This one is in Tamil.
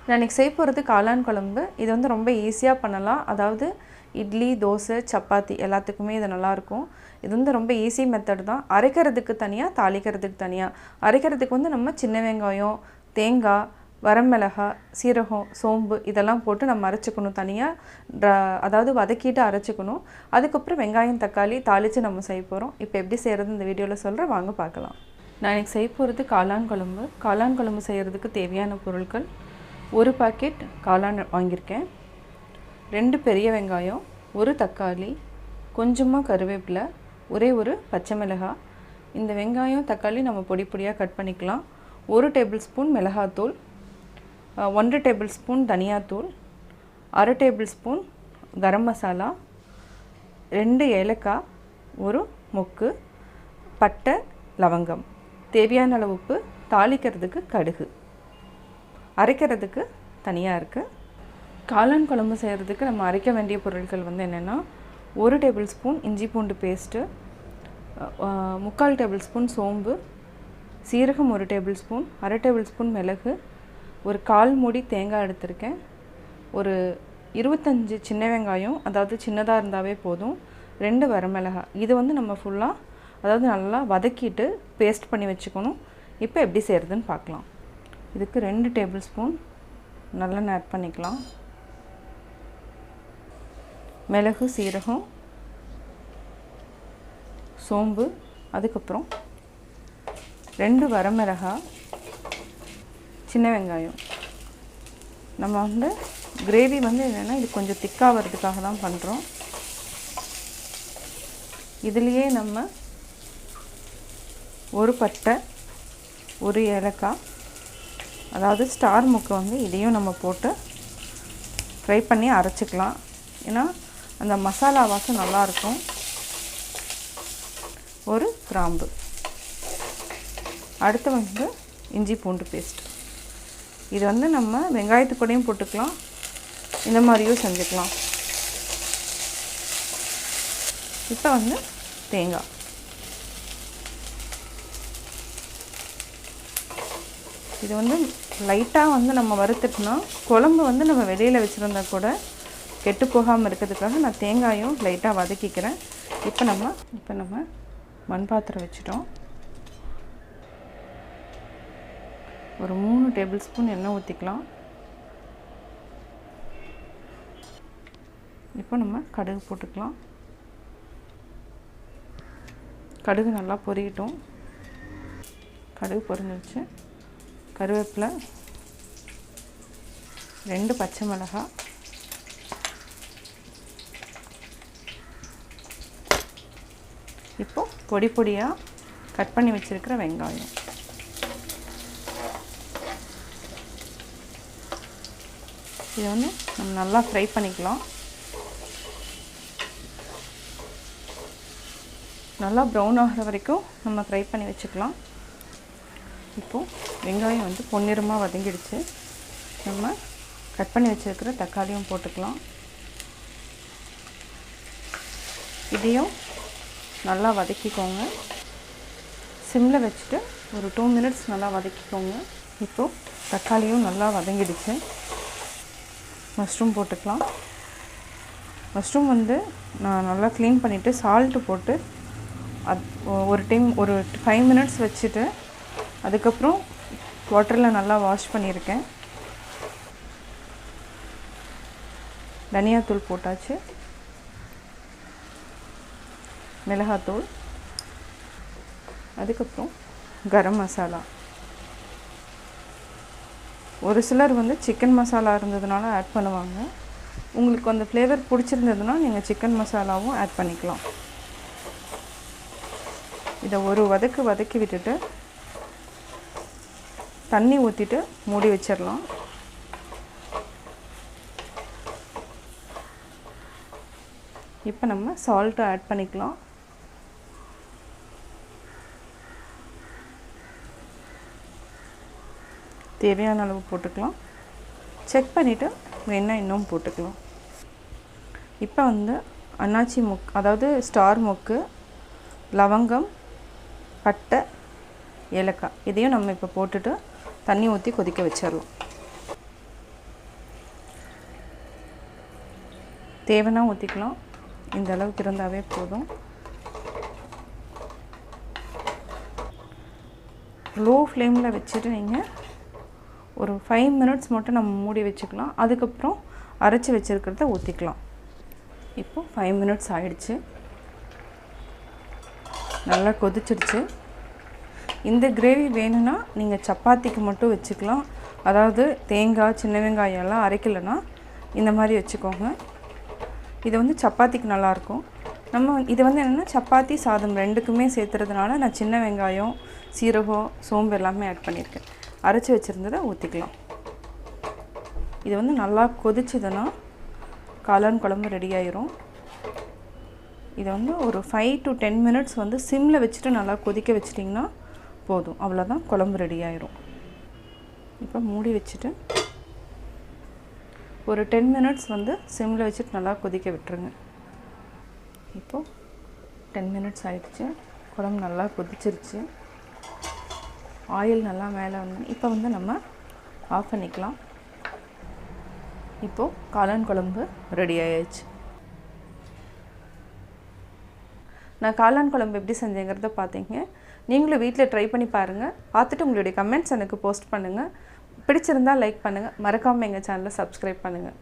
நான் இன்னைக்கு செய்ய போகிறது காளான் குழம்பு. இது வந்து ரொம்ப ஈஸியாக பண்ணலாம். அதாவது இட்லி, தோசை, சப்பாத்தி எல்லாத்துக்குமே இது நல்லாயிருக்கும். இது வந்து ரொம்ப ஈஸி மெத்தட் தான். அரைக்கிறதுக்கு தனியாக, தாளிக்கிறதுக்கு தனியாக. அரைக்கிறதுக்கு வந்து நம்ம சின்ன வெங்காயம், தேங்காய், வரமிளகாய், சீரகம், சோம்பு இதெல்லாம் போட்டு நம்ம அரைச்சிக்கணும் தனியாக. அதாவது வதக்கிட்டு அரைச்சிக்கணும். அதுக்கப்புறம் வெங்காயம், தக்காளி தாளித்து நம்ம செய்ய போகிறோம். இப்போ எப்படி செய்கிறது இந்த வீடியோவில் சொல்கிறேன், வாங்க பார்க்கலாம். நான் இன்றைக்கி செய்ய போகிறது காளான் குழம்பு. காளான் குழம்பு செய்கிறதுக்கு தேவையான பொருட்கள்: ஒரு பாக்கெட் காளான் வாங்கியிருக்கேன், 2 பெரிய வெங்காயம், ஒரு தக்காளி, கொஞ்சமாக கருவேப்பிலை, ஒரே ஒரு பச்சை மிளகாய். இந்த வெங்காயம் தக்காளி நம்ம பொடி பொடியாக கட் பண்ணிக்கலாம். 1 டேபிள் ஸ்பூன் மிளகாத்தூள், 1 டேபிள் ஸ்பூன் தனியாத்தூள், 1/2 டேபிள் ஸ்பூன் கரம் மசாலா, 2 ஏலக்காய், ஒரு மொக்கு, பட்டை, லவங்கம், தேவையான அளவு உப்பு, தாளிக்கிறதுக்கு கடுகு, அரைக்கிறதுக்கு தனியாக இருக்குது. காளான் குழம்பு செய்கிறதுக்கு நம்ம அரைக்க வேண்டிய பொருட்கள் வந்து என்னென்னா: 1 டேபிள் ஸ்பூன் இஞ்சி பூண்டு பேஸ்ட்டு, 3/4 டேபிள் ஸ்பூன் சோம்பு, சீரகம் 1 டேபிள் ஸ்பூன், 1/2 டேபிள் ஸ்பூன் மிளகு, ஒரு 1/4 மூடி தேங்காய் எடுத்திருக்கேன், ஒரு 25 சின்ன வெங்காயம், அதாவது சின்னதாக இருந்தாவே போதும், 2 வரமிளகாய். இது வந்து நம்ம ஃபுல்லாக அதாவது நல்லா வதக்கிட்டு பேஸ்ட் பண்ணி வச்சுக்கணும். இப்போ எப்படி செய்கிறதுன்னு பார்க்கலாம். இதுக்கு 2 டேபிள் ஸ்பூன் நல்லெண்ணெய் ஆட் பண்ணிக்கலாம். மிளகு, சீரகம், சோம்பு, அதுக்கப்புறம் 2 வரமிளகாய், சின்ன வெங்காயம். நம்ம வந்து கிரேவி வந்து என்னென்னா இது கொஞ்சம் திக்காகிறதுக்காக தான் பண்ணுறோம். இதுலேயே நம்ம ஒரு பட்டை, ஒரு ஏலக்காய், அதாவது ஸ்டார் முக்கை வந்து இதையும் நம்ம போட்டு ஃப்ரை பண்ணி அரைச்சிக்கலாம். ஏன்னா அந்த மசாலா வாசம் நல்லாயிருக்கும். ஒரு கிராம்பு. அடுத்து வந்து இஞ்சி பூண்டு பேஸ்ட். இது வந்து நம்ம வெங்காயத்து கூடயும் போட்டுக்கலாம், இந்த மாதிரியும் செஞ்சுக்கலாம். இப்போ வந்து தேங்காய். இது வந்து லைட்டாக வந்து நம்ம வறுத்துட்டோம்னா குழம்பு வந்து நம்ம வெளியில் வச்சுருந்தா கூட கெட்டு போகாமல் இருக்கிறதுக்காக நான் தேங்காயும் லைட்டாக வதக்கிக்கிறேன். இப்போ நம்ம மண் பாத்திரம் வச்சுட்டோம். ஒரு 3 டேபிள் ஸ்பூன் எண்ணெய் ஊற்றிக்கலாம். இப்போ நம்ம கடுகு போட்டுக்கலாம். கடுகு நல்லா பொரியட்டும். கடுகு பொரிஞ்சிருச்சு. கருவேப்பிலை, 2 பச்சை மிளகாய், இப்போ பொடி பொடியாக கட் பண்ணி வச்சுருக்கிற வெங்காயம். இதை வந்து நம்ம நல்லா ஃப்ரை பண்ணிக்கலாம். நல்லா ப்ரௌன் ஆகிற வரைக்கும் நம்ம ஃப்ரை பண்ணி வச்சுக்கலாம். இப்போது வெங்காயம் வந்து பொன்னிறமாக வதங்கிடுச்சு. நம்ம கட் பண்ணி வச்சுருக்கிற தக்காளியும் போட்டுக்கலாம். இதையும் நல்லா வதக்கிக்கோங்க. சிம்மில் வச்சுட்டு ஒரு 2 மினிட்ஸ் நல்லா வதக்கிக்கோங்க. இப்போது தக்காளியும் நல்லா வதங்கிடுச்சு. மஷ்ரூம் போட்டுக்கலாம். மஷ்ரூம் வந்து நான் நல்லா க்ளீன் பண்ணிவிட்டு சால்ட்டு போட்டு ஒரு 5 மினிட்ஸ் வச்சுட்டு அதுக்கப்புறம் வாட்டரில் நல்லா வாஷ் பண்ணியிருக்கேன். தனியாத்தூள் போட்டாச்சு, மிளகாத்தூள், அதுக்கப்புறம் கரம் மசாலா. ஒரு சிலர் வந்து சிக்கன் மசாலா இருந்ததுனால ஆட் பண்ணுவாங்க. உங்களுக்கு அந்த ஃப்ளேவர் பிடிச்சிருந்ததுன்னா நீங்கள் சிக்கன் மசாலாவும் ஆட் பண்ணிக்கலாம். இதை ஒரு வதக்கி விட்டுட்டு தண்ணி ஊற்றிட்டு மூடி வச்சிடலாம். இப்போ நம்ம சால்ட்டு ஆட் பண்ணிக்கலாம். தேவையான அளவு போட்டுக்கலாம். செக் பண்ணிவிட்டு வேணால் இன்னும் போட்டுக்கலாம். இப்போ வந்து அன்னாச்சி அதாவது ஸ்டார் மொக்கு, லவங்கம், பட்டை, ஏலக்காய் இதையும் நம்ம இப்போ போட்டுட்டு தண்ணி ஊற்றி கொதிக்க வச்சிடலாம். தேவைன்னா ஊற்றிக்கலாம். இந்த அளவுக்கு இருந்தாவே போதும். லோ ஃப்ளேமில் வச்சுட்டு நீங்கள் ஒரு 5 மினிட்ஸ் மட்டும் நம்ம மூடி வச்சுக்கலாம். அதுக்கப்புறம் அரைச்சி வச்சுருக்கிறத ஊற்றிக்கலாம். இப்போது 5 மினிட்ஸ் ஆயிடுச்சு. நல்லா கொதிச்சிடுச்சு. இந்த கிரேவி வேணும்னா நீங்கள் சப்பாத்திக்கு மட்டும் வச்சுக்கலாம். அதாவது தேங்காய், சின்ன வெங்காயம் எல்லாம் அரைக்கலைன்னா இந்த மாதிரி வச்சுக்கோங்க. இது வந்து சப்பாத்திக்கு நல்லாயிருக்கும். நம்ம இது வந்து என்னென்னா சப்பாத்தி சாதம் ரெண்டுக்குமே சேர்த்துறதுனால நான் சின்ன வெங்காயம், சீரகம், சோம்பு எல்லாமே ஆட் பண்ணியிருக்கேன். அரைச்சி வச்சுருந்ததை ஊற்றிக்கலாம். இது வந்து நல்லா கொதிச்சதுன்னா காளான் குழம்பு ரெடி ஆயிரும். இதை வந்து ஒரு 5 to 10 மினிட்ஸ் வந்து சிம்மில் வச்சுட்டு நல்லா கொதிக்க வச்சிட்டிங்கன்னா போதும். அவ்வளோதான், குழம்பு ரெடி ஆயிரும். இப்போ மூடி வச்சுட்டு ஒரு 10 மினிட்ஸ் வந்து சிம்மில் வச்சுட்டு நல்லா கொதிக்க விட்டுருங்க. இப்போது 10 மினிட்ஸ் ஆகிடுச்சு. குழம்பு நல்லா கொதிச்சிருச்சு. ஆயில் நல்லா மேலே வந்து இப்போ வந்து நம்ம ஆஃப் பண்ணிக்கலாம். இப்போது காளான் குழம்பு ரெடி ஆயிடுச்சு. நான் காளான் குழம்பு எப்படி செஞ்சேங்கிறத பார்த்தீங்க. நீங்களும் வீட்டில் ட்ரை பண்ணி பாருங்கள். பார்த்துட்டு உங்களுடைய கமெண்ட்ஸ் எனக்கு போஸ்ட் பண்ணுங்கள். பிடிச்சிருந்தால் லைக் பண்ணுங்கள். மறக்காமல் எங்கள் சேனலை சப்ஸ்கிரைப் பண்ணுங்கள்.